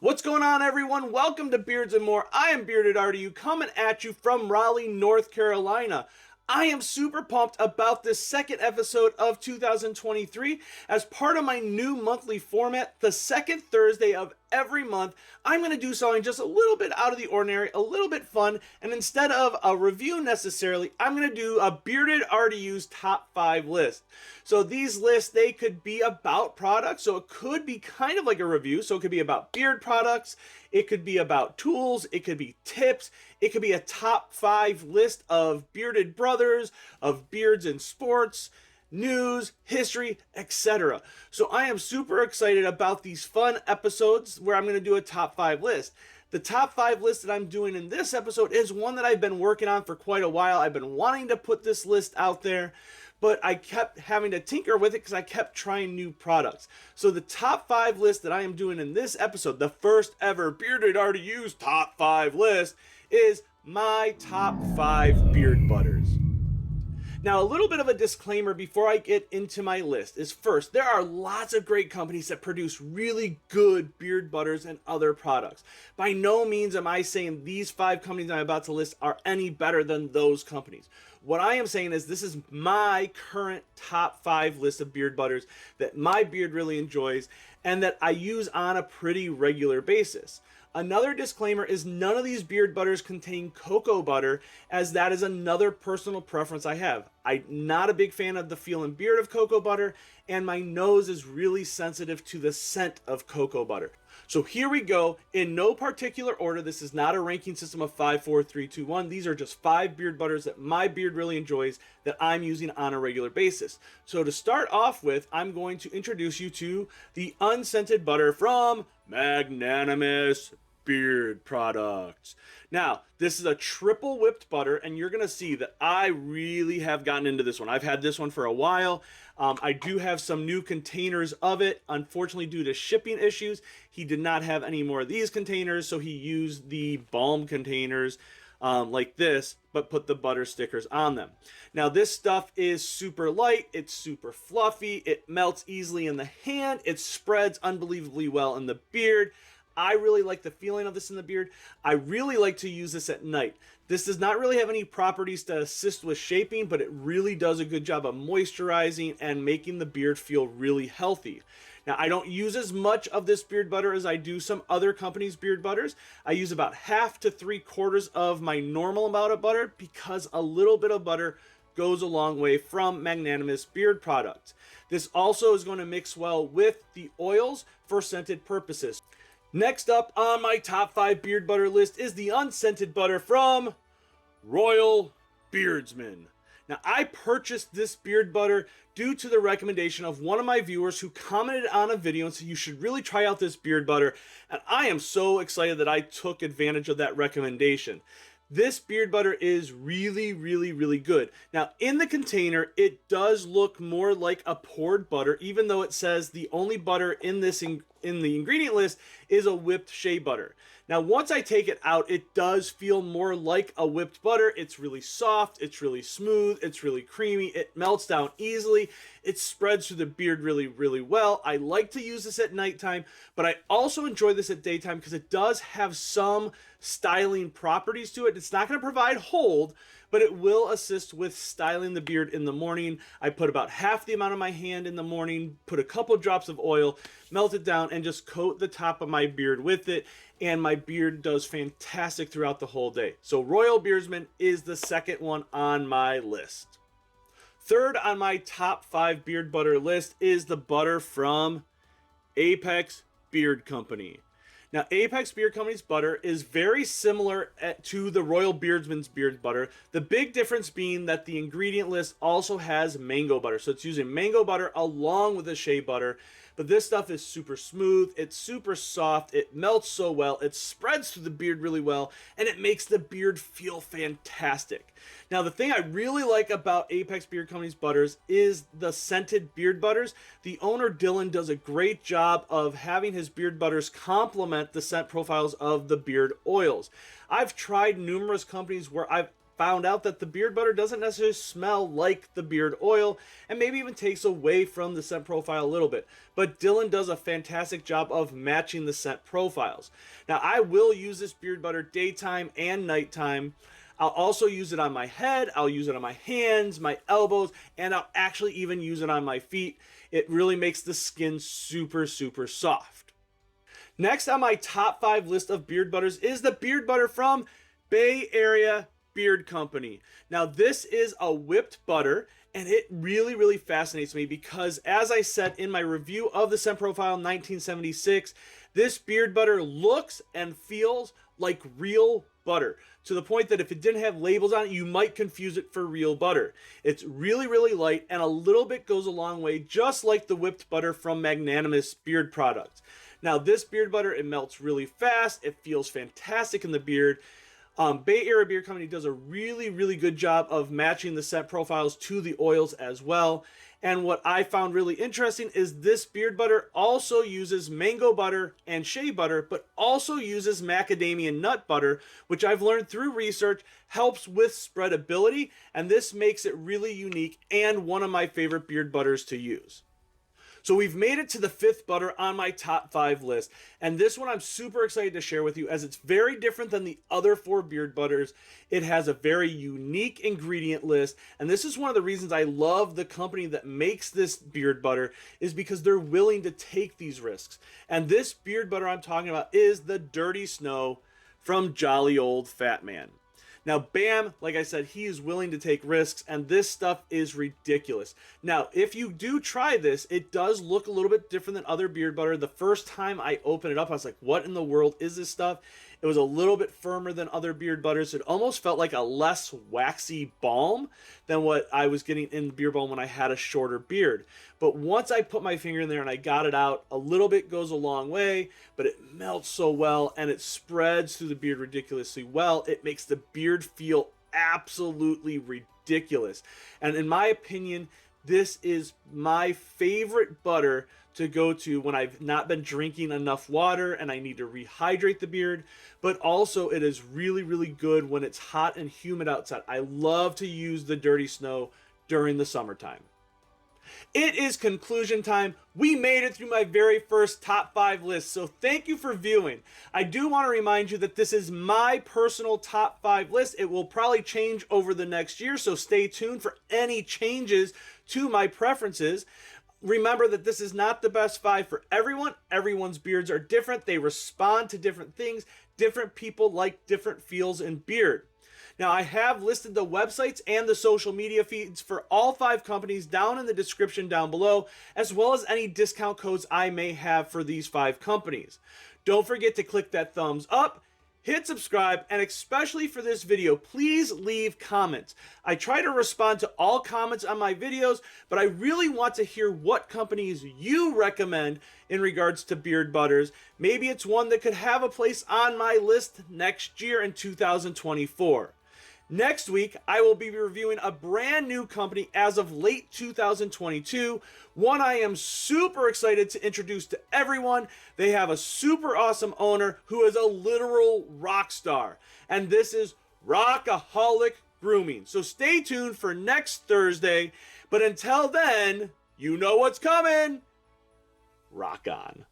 What's going on, everyone? Welcome to Beards and More. I am Bearded RDU coming at you from Raleigh, North Carolina. I am super pumped about this second episode of 2023 as part of my new monthly format. The second Thursday of every month, I'm going to do something just a little bit out of the ordinary, a little bit fun, and instead of a review necessarily, I'm going to do a Bearded RDU's top 5 list. So these lists, they could be about products, so it could be kind of like a review, so it could be about beard products, it could be about tools, it could be tips, it could be a top 5 list of bearded brothers, of beards in sports, news, history, etc. So I am super excited about these fun episodes where I'm going to do a top 5 list. The top 5 list that I'm doing in this episode is one that I've been working on for quite a while. I've been wanting to put this list out there, but I kept having to tinker with it because I kept trying new products. So the top 5 list that I am doing in this episode, the first ever Bearded RDU's top 5 list, is my top 5 beard butters. Now, a little bit of a disclaimer before I get into my list is first, there are lots of great companies that produce really good beard butters and other products. By no means am I saying these 5 companies I'm about to list are any better than those companies. What I am saying is this is my current top 5 list of beard butters that my beard really enjoys and that I use on a pretty regular basis. Another disclaimer is none of these beard butters contain cocoa butter, as that is another personal preference I have. I'm not a big fan of the feel and beard of cocoa butter, and my nose is really sensitive to the scent of cocoa butter. So here we go, in no particular order. This is not a ranking system of 5, 4, 3, 2, 1. These are just 5 beard butters that my beard really enjoys that I'm using on a regular basis. So to start off with, I'm going to introduce you to the unscented butter from Magnanimous Beard Products. Now, this is a triple whipped butter, and you're going to see that I really have gotten into this one. I've had this one for a while. I do have some new containers of it. Unfortunately, due to shipping issues, he did not have any more of these containers, so he used the balm containers like this, but put the butter stickers on them. Now, this stuff is super light, it's super fluffy, it melts easily in the hand, it spreads unbelievably well in the beard. I really like the feeling of this in the beard. I really like to use this at night. This does not really have any properties to assist with shaping, but it really does a good job of moisturizing and making the beard feel really healthy. Now, I don't use as much of this beard butter as I do some other companies' beard butters. I use about half to 3/4 of my normal amount of butter because a little bit of butter goes a long way from Magnanimous Beard Products. This also is going to mix well with the oils for scented purposes. Next up on my top 5 beard butter list is the unscented butter from Royal Beardsmen. Now, I purchased this beard butter due to the recommendation of one of my viewers who commented on a video and said you should really try out this beard butter, and I am so excited that I took advantage of that recommendation. This beard butter is really, really, really good. Now, in the container, it does look more like a poured butter, even though it says the only butter in the ingredient list is a whipped shea butter. Now, once I take it out, it does feel more like a whipped butter. It's really soft, it's really smooth, it's really creamy, it melts down easily, it spreads through the beard really, really well. I like to use this at nighttime, but I also enjoy this at daytime because it does have some styling properties to it. It's not going to provide hold, but it will assist with styling the beard in the morning. I put about half the amount of my hand in the morning, put a couple drops of oil, melt it down, and just coat the top of my beard with it, and my beard does fantastic throughout the whole day. So Royal Beardsman is the second one on my list. Third on my top 5 beard butter list is the butter from Apex Beard Company. Now, Apex Beard Company's butter is very similar to the Royal Beardsman's beard butter. The big difference being that the ingredient list also has mango butter. So it's using mango butter along with the shea butter. But this stuff is super smooth, it's super soft, it melts so well, it spreads through the beard really well, and it makes the beard feel fantastic. Now, the thing I really like about Apex Beard Company's butters is the scented beard butters. The owner, Dylan, does a great job of having his beard butters complement the scent profiles of the beard oils. I've tried numerous companies where I've found out that the beard butter doesn't necessarily smell like the beard oil, and maybe even takes away from the scent profile a little bit. But Dylan does a fantastic job of matching the scent profiles. Now, I will use this beard butter daytime and nighttime. I'll also use it on my head, I'll use it on my hands, my elbows, and I'll actually even use it on my feet. It really makes the skin super, super soft. Next on my top 5 list of beard butters is the beard butter from Bay Area Beard Company. Now, this is a whipped butter, and it really fascinates me because, as I said in my review of the scent profile 1976, this beard butter looks and feels like real butter, to the point that if it didn't have labels on it, you might confuse it for real butter. It's really light, and a little bit goes a long way, just like the whipped butter from Magnanimous Beard Products. Now, this beard butter, it melts really fast, it feels fantastic in the beard. Bay Area Beard Company does a really good job of matching the scent profiles to the oils as well. And what I found really interesting is this beard butter also uses mango butter and shea butter, but also uses macadamia nut butter, which I've learned through research helps with spreadability, and this makes it really unique and one of my favorite beard butters to use. So we've made it to the 5th butter on my top 5 list, and this one I'm super excited to share with you as it's very different than the other 4 beard butters. It has a very unique ingredient list, and this is one of the reasons I love the company that makes this beard butter, is because they're willing to take these risks. And this beard butter I'm talking about is the Dirty Snow from Jolly Old Fatman. Now, Bam, like I said, he is willing to take risks, and this stuff is ridiculous. Now, if you do try this, it does look a little bit different than other beard butter. The first time I opened it up, I was like, what in the world is this stuff? It was a little bit firmer than other beard butters. It almost felt like a less waxy balm than what I was getting in the beard balm when I had a shorter beard. But once I put my finger in there and I got it out, a little bit goes a long way, but it melts so well and it spreads through the beard ridiculously well. It makes the beard feel absolutely ridiculous. And in my opinion, this is my favorite butter to go to when I've not been drinking enough water and I need to rehydrate the beard, but also it is really good when it's hot and humid outside. I love to use the Dirty Snow during the summertime. It is conclusion time. We made it through my very first top 5 list, so thank you for viewing. I do want to remind you that this is my personal top 5 list. It will probably change over the next year, so stay tuned for any changes to my preferences. Remember that this is not the best 5 for everyone. Everyone's beards are different. They respond to different things. Different people like different feels in beard. Now, I have listed the websites and the social media feeds for all 5 companies down in the description down below, as well as any discount codes I may have for these 5 companies. Don't forget to click that thumbs up, hit subscribe, and especially for this video, please leave comments. I try to respond to all comments on my videos, but I really want to hear what companies you recommend in regards to beard butters. Maybe it's one that could have a place on my list next year in 2024. Next week, I will be reviewing a brand new company as of late 2022, one I am super excited to introduce to everyone. They have a super awesome owner who is a literal rock star, and this is Rockaholic Grooming. So stay tuned for next Thursday, but until then, you know what's coming. Rock on.